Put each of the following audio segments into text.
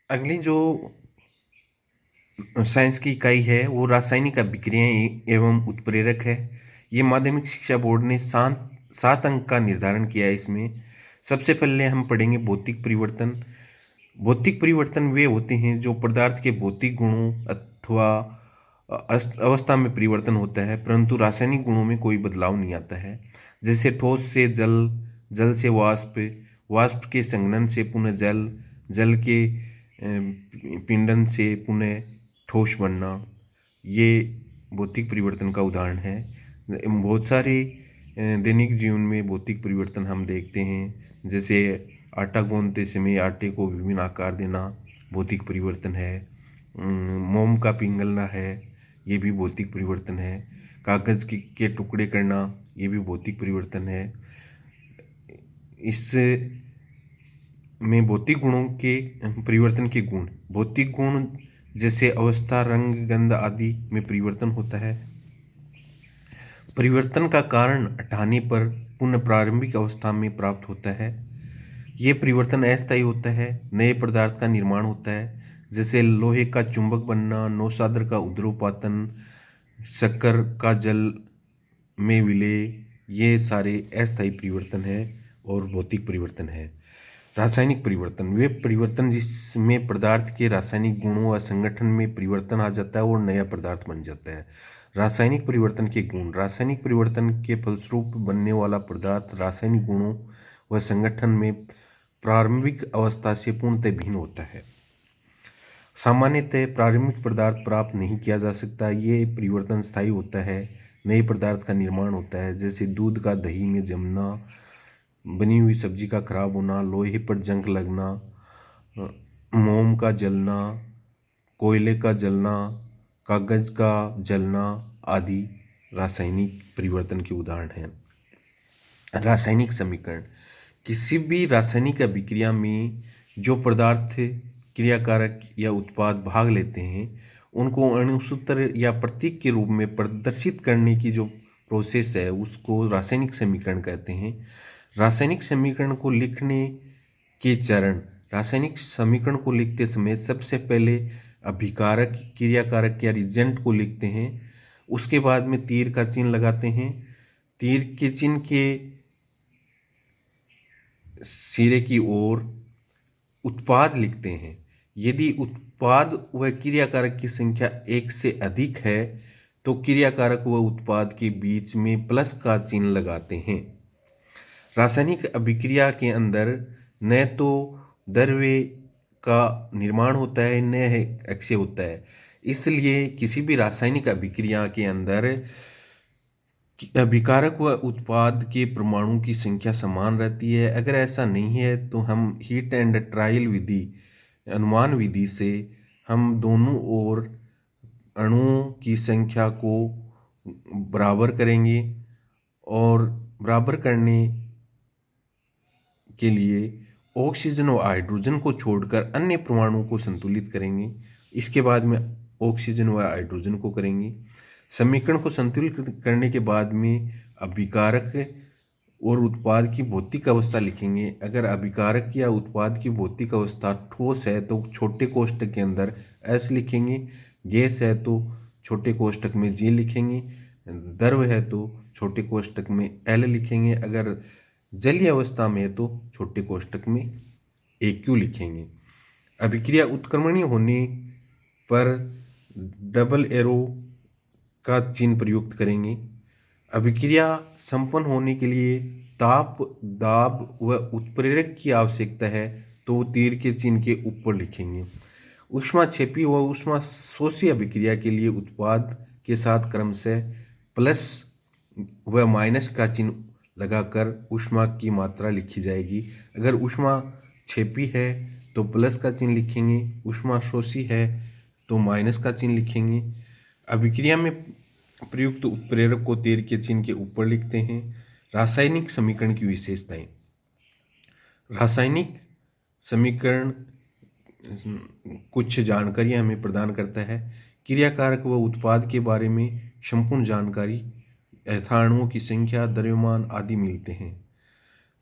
अगली जो साइंस की इकाई है वो रासायनिक अभिक्रियाएं एवं उत्प्रेरक है। ये माध्यमिक शिक्षा बोर्ड ने 7 अंक का निर्धारण किया है। इसमें सबसे पहले हम पढ़ेंगे भौतिक परिवर्तन। भौतिक परिवर्तन वे होते हैं जो पदार्थ के भौतिक गुणों अथवा अवस्था में परिवर्तन होता है, परंतु रासायनिक गुणों में कोई बदलाव नहीं आता है। जैसे ठोस से जल, जल से वाष्प, वाष्प के संघनन से पुनः जल, जल के पिंडन से पुनः ठोस बनना, ये भौतिक परिवर्तन का उदाहरण है। बहुत सारे दैनिक जीवन में भौतिक परिवर्तन हम देखते हैं। जैसे आटा गूंथते समय आटे को विभिन्न आकार देना भौतिक परिवर्तन है। मोम का पिघलना है, ये भी भौतिक परिवर्तन है। कागज़ के टुकड़े करना, ये भी भौतिक परिवर्तन है। इस में भौतिक गुणों के परिवर्तन के गुण, भौतिक गुण जैसे अवस्था, रंग, गंध आदि में परिवर्तन होता है। परिवर्तन का कारण हटाने पर पुनः प्रारंभिक अवस्था में प्राप्त होता है। ये परिवर्तन अस्थायी होता है। नए पदार्थ का निर्माण होता है, जैसे लोहे का चुंबक बनना, नौशादर का उद्रोपातन, शक्कर का जल में विलय, ये सारे अस्थायी परिवर्तन है और भौतिक परिवर्तन है। रासायनिक परिवर्तन वे परिवर्तन जिसमें पदार्थ के रासायनिक गुणों व संगठन में परिवर्तन आ जाता है और नया पदार्थ बन जाता है। रासायनिक परिवर्तन के गुण, रासायनिक परिवर्तन के फलस्वरूप बनने वाला पदार्थ रासायनिक गुणों व संगठन में प्रारंभिक अवस्था से पूर्णतः भिन्न होता है। सामान्यतः प्रारंभिक पदार्थ प्राप्त नहीं किया जा सकता। ये परिवर्तन स्थायी होता है। नए पदार्थ का निर्माण होता है, जैसे दूध का दही में जमना, बनी हुई सब्जी का खराब होना, लोहे पर जंग लगना, मोम का जलना, कोयले का जलना, कागज का जलना आदि रासायनिक परिवर्तन के उदाहरण हैं। रासायनिक समीकरण, किसी भी रासायनिक अभिक्रिया में जो पदार्थ क्रियाकारक या उत्पाद भाग लेते हैं उनको अणुसूत्र या प्रतीक के रूप में प्रदर्शित करने की जो प्रोसेस है उसको रासायनिक समीकरण कहते हैं। रासायनिक समीकरण को लिखने के चरण, रासायनिक समीकरण को लिखते समय सबसे पहले अभिकारक, क्रियाकारक या रिजेंट को लिखते हैं। उसके बाद में तीर का चिन्ह लगाते हैं। तीर के चिन्ह के सिरे की ओर उत्पाद लिखते हैं। यदि उत्पाद व क्रियाकारक की संख्या 1 से अधिक है तो क्रियाकारक व उत्पाद के बीच में प्लस का चिन्ह लगाते हैं। रासायनिक अभिक्रिया के अंदर न तो द्रव्य का निर्माण होता है न अक्षय होता है। इसलिए किसी भी रासायनिक अभिक्रिया के अंदर अभिकारक व उत्पाद के परमाणु की संख्या समान रहती है। अगर ऐसा नहीं है तो हम हीट एंड ट्रायल विधि, अनुमान विधि से हम दोनों ओर अणुओं की संख्या को बराबर करेंगे और बराबर करने के लिए ऑक्सीजन और हाइड्रोजन को छोड़कर अन्य परमाणु को संतुलित करेंगे। इसके बाद में ऑक्सीजन व हाइड्रोजन को करेंगे। समीकरण को संतुलित करने के बाद में अभिकारक और उत्पाद की भौतिक अवस्था लिखेंगे। अगर अभिकारक या उत्पाद की भौतिक अवस्था ठोस है तो छोटे कोष्ठक के अंदर S लिखेंगे, गैस है तो छोटे कोष्ठक में G लिखेंगे, द्रव है तो छोटे कोष्ठक में L लिखेंगे, अगर जलीय अवस्था में है तो छोटे कोष्ठक में AQ लिखेंगे। अभिक्रिया उत्क्रमणीय होने पर डबल एरो का चिन्ह प्रयुक्त करेंगे। अभिक्रिया संपन्न होने के लिए ताप, दाब व उत्प्रेरक की आवश्यकता है तो तीर के चिन्ह के ऊपर लिखेंगे। ऊष्माक्षेपी व ऊष्मा शोषी अभिक्रिया के लिए उत्पाद के साथ क्रमशः प्लस व माइनस का चिन्ह लगाकर ऊष्मा की मात्रा लिखी जाएगी। अगर ऊष्माक्षेपी है तो प्लस का चिन्ह लिखेंगे, ऊष्मा शोषी है तो माइनस का चिन्ह लिखेंगे। अभिक्रिया में प्रयुक्त उत्प्रेरक को तीर के चिन्ह के ऊपर लिखते हैं। रासायनिक समीकरण की विशेषताएं, रासायनिक समीकरण कुछ जानकारी हमें प्रदान करता है। क्रियाकारक व उत्पाद के बारे में संपूर्ण जानकारी, यथा अणुओं की संख्या, द्रव्यमान आदि मिलते हैं।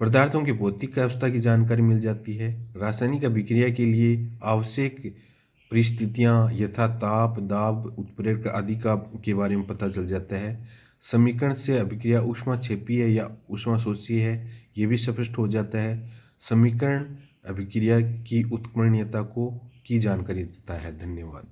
पदार्थों की भौतिक अवस्था की जानकारी मिल जाती है। रासायनिक अभिक्रिया के लिए आवश्यक परिस्थितियां यथा ताप, दाब, उत्प्रेरक आदि का के बारे में पता चल जाता है। समीकरण से अभिक्रिया ऊष्माक्षेपी है या ऊष्माशोषी है, ये भी स्पष्ट हो जाता है। समीकरण अभिक्रिया की उत्क्रमणीयता की जानकारी देता है। धन्यवाद।